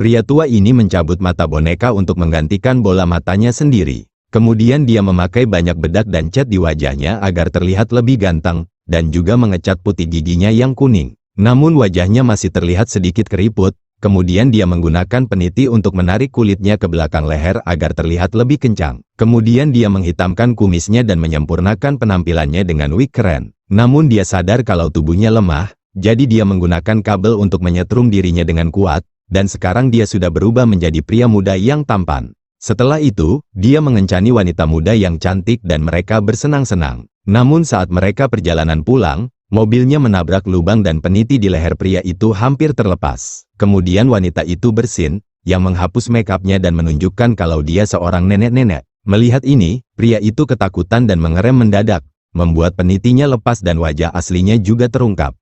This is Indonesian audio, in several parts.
Pria tua ini mencabut mata boneka untuk menggantikan bola matanya sendiri. Kemudian dia memakai banyak bedak dan cat di wajahnya agar terlihat lebih ganteng, dan juga mengecat putih giginya yang kuning. Namun wajahnya masih terlihat sedikit keriput. Kemudian dia menggunakan peniti untuk menarik kulitnya ke belakang leher agar terlihat lebih kencang. Kemudian dia menghitamkan kumisnya dan menyempurnakan penampilannya dengan wig keren. Namun dia sadar kalau tubuhnya lemah, jadi dia menggunakan kabel untuk menyetrum dirinya dengan kuat, dan sekarang dia sudah berubah menjadi pria muda yang tampan. Setelah itu, dia mengencani wanita muda yang cantik dan mereka bersenang-senang. Namun saat mereka perjalanan pulang, mobilnya menabrak lubang dan peniti di leher pria itu hampir terlepas. Kemudian wanita itu bersin, yang menghapus make-up-nya dan menunjukkan kalau dia seorang nenek-nenek. Melihat ini, pria itu ketakutan dan mengerem mendadak, membuat penitinya lepas dan wajah aslinya juga terungkap.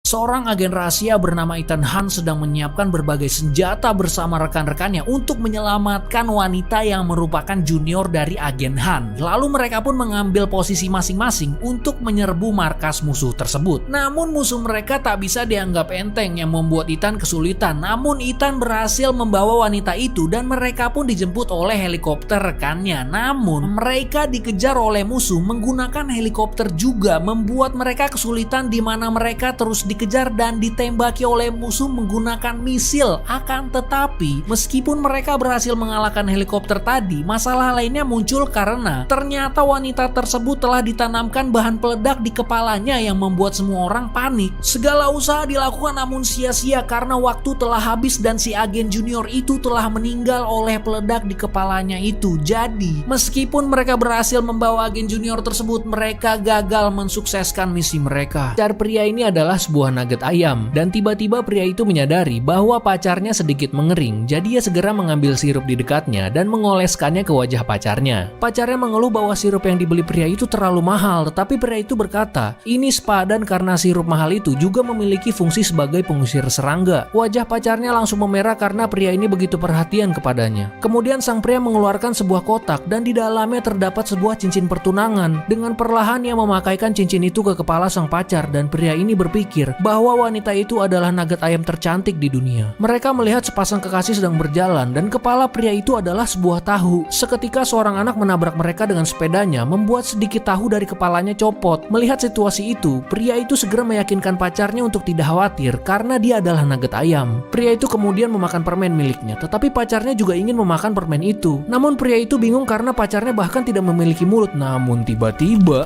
Seorang agen rahasia bernama Ethan Hunt sedang menyiapkan berbagai senjata bersama rekan-rekannya untuk menyelamatkan wanita yang merupakan junior dari agen Hunt. Lalu mereka pun mengambil posisi masing-masing untuk menyerbu markas musuh tersebut. Namun musuh mereka tak bisa dianggap enteng yang membuat Ethan kesulitan. Namun Ethan berhasil membawa wanita itu dan mereka pun dijemput oleh helikopter rekannya. Namun mereka dikejar oleh musuh menggunakan helikopter juga, membuat mereka kesulitan di mana mereka terus dikejar dan ditembaki oleh musuh menggunakan misil. Akan tetapi, meskipun mereka berhasil mengalahkan helikopter tadi, masalah lainnya muncul karena ternyata wanita tersebut telah ditanamkan bahan peledak di kepalanya yang membuat semua orang panik. Segala usaha dilakukan namun sia-sia karena waktu telah habis dan si agen junior itu telah meninggal oleh peledak di kepalanya itu. Jadi, meskipun mereka berhasil membawa agen junior tersebut, mereka gagal mensukseskan misi mereka. Pacar pria ini adalah sebuah nugget ayam, dan tiba-tiba pria itu menyadari bahwa pacarnya sedikit mengering. Jadi ia segera mengambil sirup di dekatnya dan mengoleskannya ke wajah pacarnya. Pacarnya mengeluh bahwa sirup yang dibeli pria itu terlalu mahal, tetapi pria itu berkata, ini sepadan karena sirup mahal itu juga memiliki fungsi sebagai pengusir serangga. Wajah pacarnya langsung memerah karena pria ini begitu perhatian kepadanya. Kemudian sang pria mengeluarkan sebuah kotak dan di dalamnya terdapat sebuah cincin pertunangan. Dengan perlahan ia memakaikan cincin itu ke kepala sang pacar dan pria ini berpikir bahwa wanita itu adalah nugget ayam tercantik di dunia. Mereka melihat sepasang kekasih sedang berjalan dan kepala pria itu adalah sebuah tahu. Seketika seorang anak menabrak mereka dengan sepedanya, membuat sedikit tahu dari kepalanya copot. Melihat situasi itu, pria itu segera meyakinkan pacarnya untuk tidak khawatir karena dia adalah nugget ayam. Pria itu kemudian memakan permen miliknya, tetapi pacarnya juga ingin memakan permen itu. Namun pria itu bingung karena pacarnya bahkan tidak memiliki mulut. Namun tiba-tiba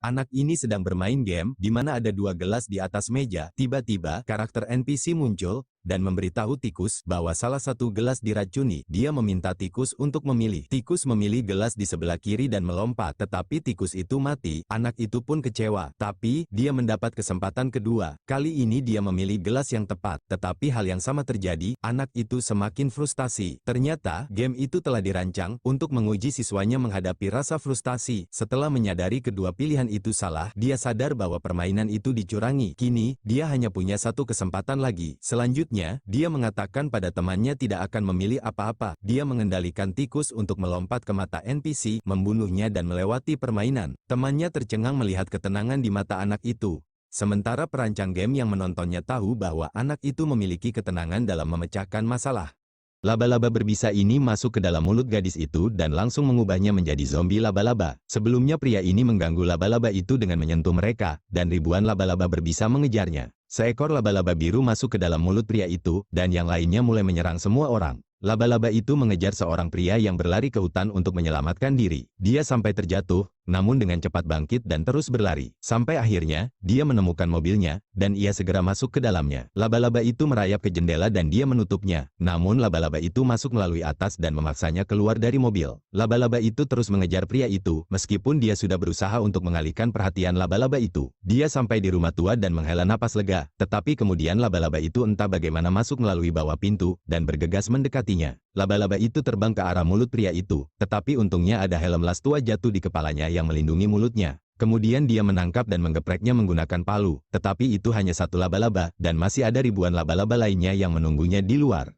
anak ini sedang bermain game, di mana ada dua gelas di atas meja. Tiba-tiba, karakter NPC muncul, dan memberitahu tikus bahwa salah satu gelas diracuni. Dia meminta tikus untuk memilih. Tikus memilih gelas di sebelah kiri dan melompat, tetapi tikus itu mati. Anak itu pun kecewa, tapi dia mendapat kesempatan kedua. Kali ini dia memilih gelas yang tepat, tetapi hal yang sama terjadi. Anak itu semakin frustasi. Ternyata, game itu telah dirancang untuk menguji siswanya menghadapi rasa frustasi. Setelah menyadari kedua pilihan itu salah, dia sadar bahwa permainan itu dicurangi. Kini, dia hanya punya satu kesempatan lagi. Selanjutnya, dia mengatakan pada temannya tidak akan memilih apa-apa. Dia mengendalikan tikus untuk melompat ke mata NPC, membunuhnya dan melewati permainan. Temannya tercengang melihat ketenangan di mata anak itu. Sementara perancang game yang menontonnya tahu bahwa anak itu memiliki ketenangan dalam memecahkan masalah. Laba-laba berbisa ini masuk ke dalam mulut gadis itu dan langsung mengubahnya menjadi zombie laba-laba. Sebelumnya pria ini mengganggu laba-laba itu dengan menyentuh mereka, dan ribuan laba-laba berbisa mengejarnya. Seekor laba-laba biru masuk ke dalam mulut pria itu, dan yang lainnya mulai menyerang semua orang. Laba-laba itu mengejar seorang pria yang berlari ke hutan untuk menyelamatkan diri. Dia sampai terjatuh, namun dengan cepat bangkit dan terus berlari. Sampai akhirnya, dia menemukan mobilnya, dan ia segera masuk ke dalamnya. Laba-laba itu merayap ke jendela dan dia menutupnya. Namun laba-laba itu masuk melalui atas dan memaksanya keluar dari mobil. Laba-laba itu terus mengejar pria itu, meskipun dia sudah berusaha untuk mengalihkan perhatian laba-laba itu. Dia sampai di rumah tua dan menghela napas lega, tetapi kemudian laba-laba itu entah bagaimana masuk melalui bawah pintu, dan bergegas mendekati. Laba-laba itu terbang ke arah mulut pria itu, tetapi untungnya ada helm las tua jatuh di kepalanya yang melindungi mulutnya. Kemudian dia menangkap dan menggepreknya menggunakan palu, tetapi itu hanya satu laba-laba, dan masih ada ribuan laba-laba lainnya yang menunggunya di luar.